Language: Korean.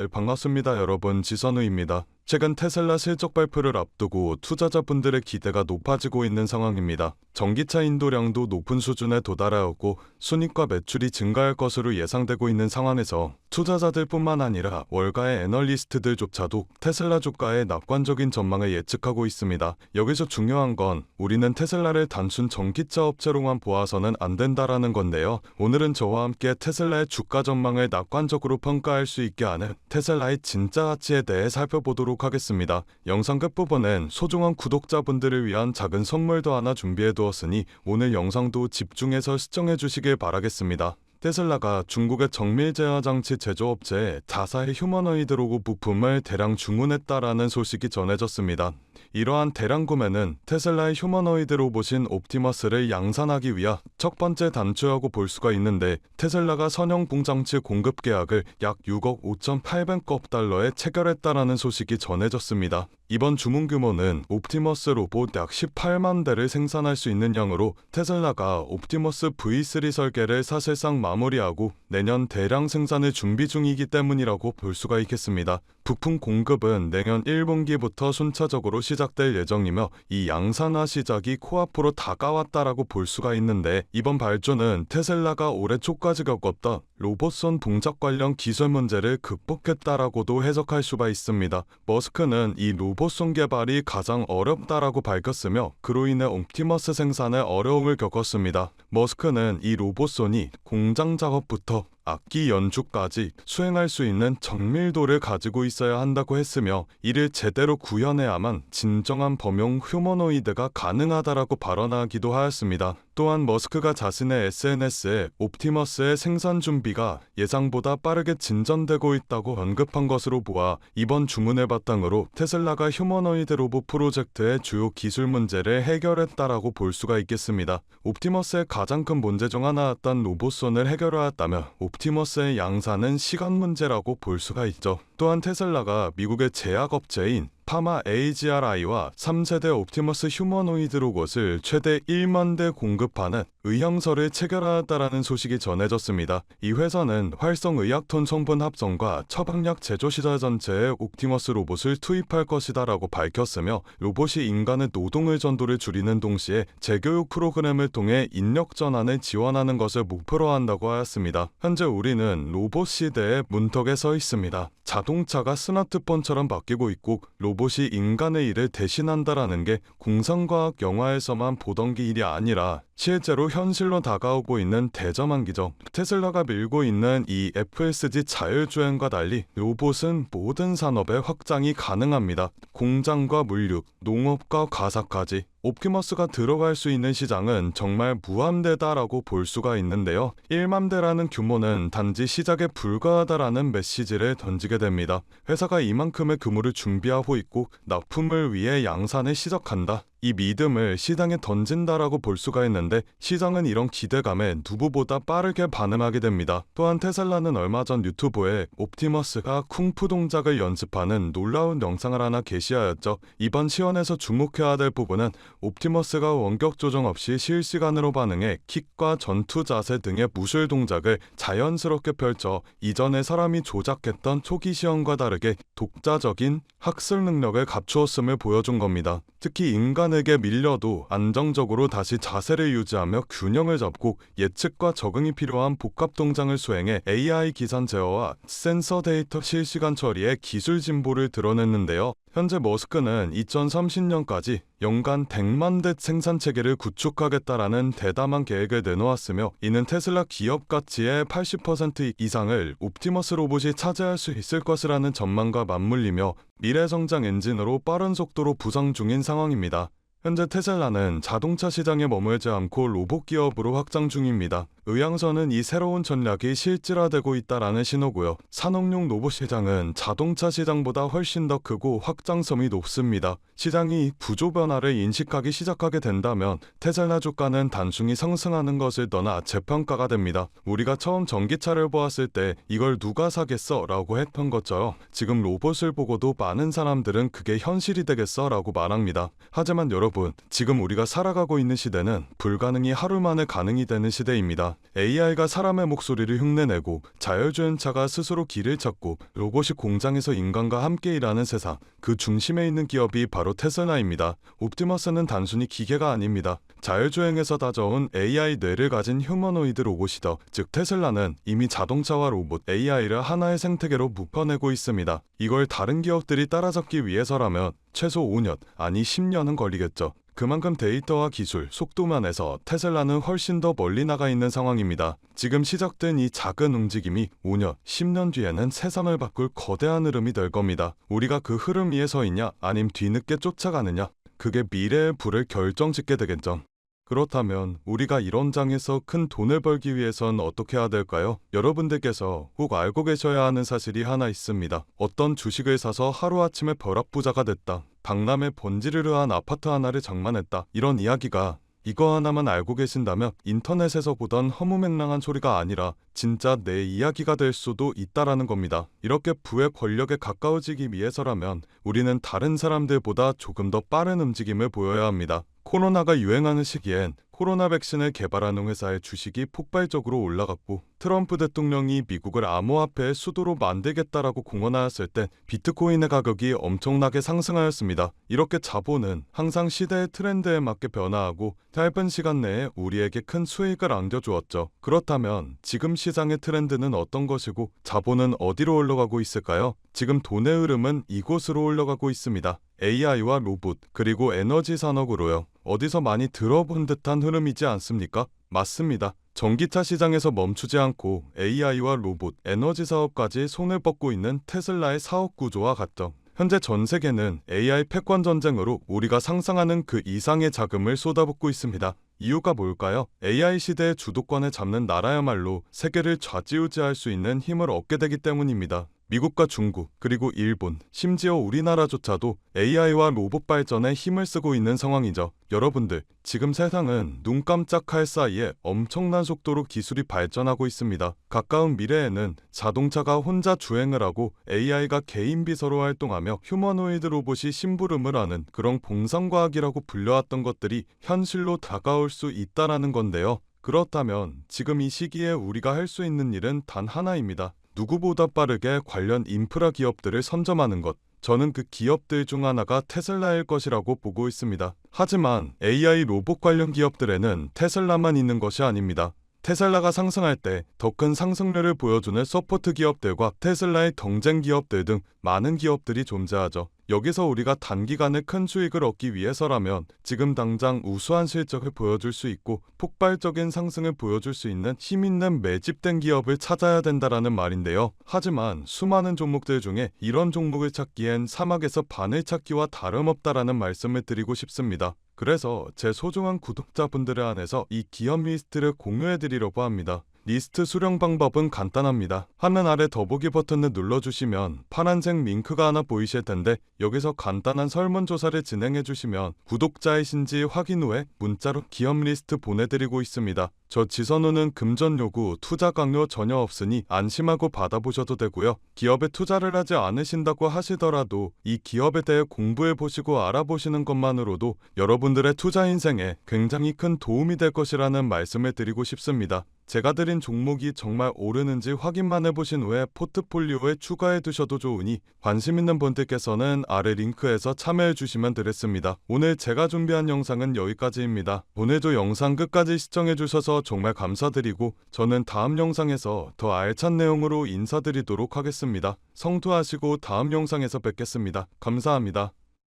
반갑습니다, 여러분. 지선우입니다. 최근 테슬라 실적 발표를 앞두고 투자자분들의 기대가 높아지고 있는 상황입니다. 전기차 인도량도 높은 수준에 도달하였고 순이익과 매출이 증가할 것으로 예상되고 있는 상황에서 투자자들뿐만 아니라 월가의 애널리스트들조차도 테슬라 주가의 낙관적인 전망을 예측하고 있습니다. 여기서 중요한 건 우리는 테슬라를 단순 전기차 업체로만 보아서는 안 된다라는 건데요. 오늘은 저와 함께 테슬라의 주가 전망을 낙관적으로 평가할 수 있게 하는 테슬라의 진짜 가치에 대해 살펴보도록 하겠습니다. 영상 끝부분엔 소중한 구독자분들을 위한 작은 선물도 하나 준비해두었으니 오늘 영상도 집중해서 시청해 주시길 바라겠습니다. 테슬라가 중국의 정밀 제어 장치 제조업체에 자사의 휴머노이드 로봇 부품을 대량 주문했다라는 소식이 전해졌습니다. 이러한 대량 구매는 테슬라의 휴머노이드 로봇인 옵티머스를 양산하기 위한 첫 번째 단추라고 볼 수가 있는데, 테슬라가 선형 공장치 공급 계약을 약 6억 5,800억 달러에 체결했다라는 소식이 전해졌습니다. 이번 주문 규모는 옵티머스 로봇 약 18만 대를 생산할 수 있는 양으로 테슬라가 옵티머스 V3 설계를 사실상 마무리하고 내년 대량 생산을 준비 중이기 때문이라고 볼 수가 있겠습니다. 부품 공급은 내년 1분기부터 순차적으로 시작될 예정이며 이 양산화 시작이 코앞으로 다가왔다라고 볼 수가 있는데, 이번 발주는 테슬라가 올해 초까지 겪었던 로봇선 동작 관련 기술 문제를 극복했다라고도 해석할 수가 있습니다. 머스크는 이 로봇선 개발이 가장 어렵다라고 밝혔으며 그로 인해 옵티머스 생산에 어려움을 겪었습니다. 머스크는 이 로봇선이 공장 작업부터 악기 연주까지 수행할 수 있는 정밀도를 가지고 있어야 한다고 했으며, 이를 제대로 구현해야만 진정한 범용 휴머노이드가 가능하다라고 발언하기도 하였습니다. 또한 머스크가 자신의 SNS에 옵티머스의 생산 준비가 예상보다 빠르게 진전되고 있다고 언급한 것으로 보아 이번 주문을 바탕으로 테슬라가 휴머노이드 로봇 프로젝트의 주요 기술 문제를 해결했다라고 볼 수가 있겠습니다. 옵티머스의 가장 큰 문제 중 하나였던 로봇선을 해결하였다면 옵티머스의 양산은 시간 문제라고 볼 수가 있죠. 또한 테슬라가 미국의 제약업체인 파마 AGRI와 3세대 옵티머스 휴머노이드 로봇을 최대 1만 대 공급하는 의향서를 체결하였다라는 소식이 전해졌습니다. 이 회사는 활성의약톤 성분 합성과 처방약 제조 시설 전체에 옵티머스 로봇을 투입할 것이다라고 밝혔으며, 로봇이 인간의 노동을 전도를 줄이는 동시에 재교육 프로그램을 통해 인력 전환을 지원하는 것을 목표로 한다고 하였습니다. 현재 우리는 로봇 시대의 문턱에 서 있습니다. 자동차가 스마트폰처럼 바뀌고 있고 로봇이 인간의 일을 대신한다라는 게 공상과학 영화에서만 보던 게 일이 아니라 실제로 현실로 다가오고 있는 대전환기죠. 테슬라가 밀고 있는 이 FSD 자율주행과 달리 로봇은 모든 산업에 확장이 가능합니다. 공장과 물류, 농업과 가사까지 옵티머스가 들어갈 수 있는 시장은 정말 무한대다라고 볼 수가 있는데요. 1만 대라는 규모는 단지 시작에 불과하다라는 메시지를 던지게 됩니다. 회사가 이만큼의 규모를 준비하고 있고 납품을 위해 양산을 시작한다. 이 믿음을 시장에 던진다라고 볼 수가 있는데, 시장은 이런 기대감에 누구보다 빠르게 반응하게 됩니다. 또한 테슬라는 얼마 전 유튜브에 옵티머스가 쿵푸 동작을 연습하는 놀라운 영상을 하나 게시하였죠. 이번 시연에서 주목해야 될 부분은 옵티머스가 원격 조정 없이 실시간으로 반응해 킥과 전투 자세 등의 무술 동작을 자연스럽게 펼쳐 이전에 사람이 조작했던 초기 시연과 다르게 독자적인 학습 능력을 갖추었음을 보여준 겁니다. 특히 인간에게 밀려도 안정적으로 다시 자세를 유지하며 균형을 잡고 예측과 적응이 필요한 복합 동작을 수행해 AI 기산 제어와 센서 데이터 실시간 처리의 기술 진보를 드러냈는데요. 현재 머스크는 2030년까지 연간 100만 대 생산 체계를 구축하겠다라는 대담한 계획을 내놓았으며, 이는 테슬라 기업 가치의 80% 이상을 옵티머스 로봇이 차지할 수 있을 것이라는 전망과 맞물리며 미래 성장 엔진으로 빠른 속도로 부상 중인 상황입니다. 현재 테슬라는 자동차 시장에 머물지 않고 로봇 기업으로 확장 중입니다. 의향서는 이 새로운 전략이 실질화되고 있다라는 신호고요. 산업용 로봇 시장은 자동차 시장보다 훨씬 더 크고 확장성이 높습니다. 시장이 구조 변화를 인식하기 시작하게 된다면 테슬라 주가는 단순히 상승하는 것을 떠나 재평가가 됩니다. 우리가 처음 전기차를 보았을 때 이걸 누가 사겠어? 라고 했던 것처럼 지금 로봇을 보고도 많은 사람들은 그게 현실이 되겠어? 라고 말합니다. 하지만 여러분, 여러분, 지금 우리가 살아가고 있는 시대는 불가능이 하루 만에 가능이 되는 시대입니다. AI가 사람의 목소리를 흉내내고 자율주행차가 스스로 길을 찾고 로봇이 공장에서 인간과 함께 일하는 세상, 그 중심에 있는 기업이 바로 테슬라입니다. 옵티머스는 단순히 기계가 아닙니다. 자율주행에서 다져온 AI 뇌를 가진 휴머노이드 로봇이다. 즉 테슬라는 이미 자동차와 로봇, AI를 하나의 생태계로 묶어내고 있습니다. 이걸 다른 기업들이 따라잡기 위해서라면 최소 5년, 아니 10년은 걸리겠죠. 그만큼 데이터와 기술, 속도만해서 테슬라는 훨씬 더 멀리 나가 있는 상황입니다. 지금 시작된 이 작은 움직임이 5년, 10년 뒤에는 세상을 바꿀 거대한 흐름이 될 겁니다. 우리가 그 흐름 위에 서 있냐, 아님 뒤늦게 쫓아가느냐, 그게 미래의 불을 결정짓게 되겠죠. 그렇다면 우리가 이런 장에서 큰 돈을 벌기 위해선 어떻게 해야 될까요? 여러분들께서 꼭 알고 계셔야 하는 사실이 하나 있습니다. 어떤 주식을 사서 하루아침에 벼락부자가 됐다. 강남에 번지르르한 아파트 하나를 장만했다. 이런 이야기가 이거 하나만 알고 계신다면 인터넷에서 보던 허무맹랑한 소리가 아니라 진짜 내 이야기가 될 수도 있다라는 겁니다. 이렇게 부의 권력에 가까워지기 위해서라면 우리는 다른 사람들보다 조금 더 빠른 움직임을 보여야 합니다. 코로나가 유행하는 시기엔 코로나 백신을 개발하는 회사의 주식이 폭발적으로 올라갔고 트럼프 대통령이 미국을 암호화폐의 수도로 만들겠다라고 공언하였을 때 비트코인의 가격이 엄청나게 상승하였습니다. 이렇게 자본은 항상 시대의 트렌드에 맞게 변화하고 짧은 시간 내에 우리에게 큰 수익을 안겨주었죠. 그렇다면 지금 시장의 트렌드는 어떤 것이고 자본은 어디로 올라가고 있을까요? 지금 돈의 흐름은 이곳으로 올라가고 있습니다. AI와 로봇, 그리고 에너지 산업으로요. 어디서 많이 들어본 듯한 흐름이지 않습니까? 맞습니다. 전기차 시장에서 멈추지 않고 AI와 로봇, 에너지 사업까지 손을 뻗고 있는 테슬라의 사업 구조와 같죠. 현재 전 세계는 AI 패권 전쟁으로 우리가 상상하는 그 이상의 자금을 쏟아붓고 있습니다. 이유가 뭘까요? AI 시대의 주도권을 잡는 나라야말로 세계를 좌지우지할 수 있는 힘을 얻게 되기 때문입니다. 미국과 중국, 그리고 일본, 심지어 우리나라조차도 AI와 로봇 발전에 힘을 쓰고 있는 상황이죠. 여러분들, 지금 세상은 눈 깜짝할 사이에 엄청난 속도로 기술이 발전하고 있습니다. 가까운 미래에는 자동차가 혼자 주행을 하고 AI가 개인 비서로 활동하며 휴머노이드 로봇이 심부름을 하는 그런 공상과학이라고 불려왔던 것들이 현실로 다가올 수 있다라는 건데요. 그렇다면 지금 이 시기에 우리가 할 수 있는 일은 단 하나입니다. 누구보다 빠르게 관련 인프라 기업들을 선점하는 것. 저는 그 기업들 중 하나가 테슬라일 것이라고 보고 있습니다. 하지만 AI 로봇 관련 기업들에는 테슬라만 있는 것이 아닙니다. 테슬라가 상승할 때 더 큰 상승률을 보여주는 서포트 기업들과 테슬라의 경쟁 기업들 등 많은 기업들이 존재하죠. 여기서 우리가 단기간에 큰 수익을 얻기 위해서라면 지금 당장 우수한 실적을 보여줄 수 있고 폭발적인 상승을 보여줄 수 있는 힘있는 매집된 기업을 찾아야 된다라는 말인데요. 하지만 수많은 종목들 중에 이런 종목을 찾기엔 사막에서 바늘 찾기와 다름없다라는 말씀을 드리고 싶습니다. 그래서 제 소중한 구독자분들에 한해서 이 기업 리스트를 공유해드리려고 합니다. 리스트 수령 방법은 간단합니다. 화면 아래 더보기 버튼을 눌러주시면 파란색 링크가 하나 보이실 텐데 여기서 간단한 설문조사를 진행해주시면 구독자이신지 확인 후에 문자로 기업 리스트 보내드리고 있습니다. 저 지선우는 금전 요구, 투자 강요 전혀 없으니 안심하고 받아보셔도 되고요. 기업에 투자를 하지 않으신다고 하시더라도 이 기업에 대해 공부해보시고 알아보시는 것만으로도 여러분들의 투자 인생에 굉장히 큰 도움이 될 것이라는 말씀을 드리고 싶습니다. 제가 드린 종목이 정말 오르는지 확인만 해보신 후에 포트폴리오에 추가해 두셔도 좋으니 관심 있는 분들께서는 아래 링크에서 참여해 주시면 되겠습니다. 오늘 제가 준비한 영상은 여기까지입니다. 오늘도 영상 끝까지 시청해 주셔서 정말 감사드리고 저는 다음 영상에서 더 알찬 내용으로 인사드리도록 하겠습니다. 성투하시고 다음 영상에서 뵙겠습니다. 감사합니다.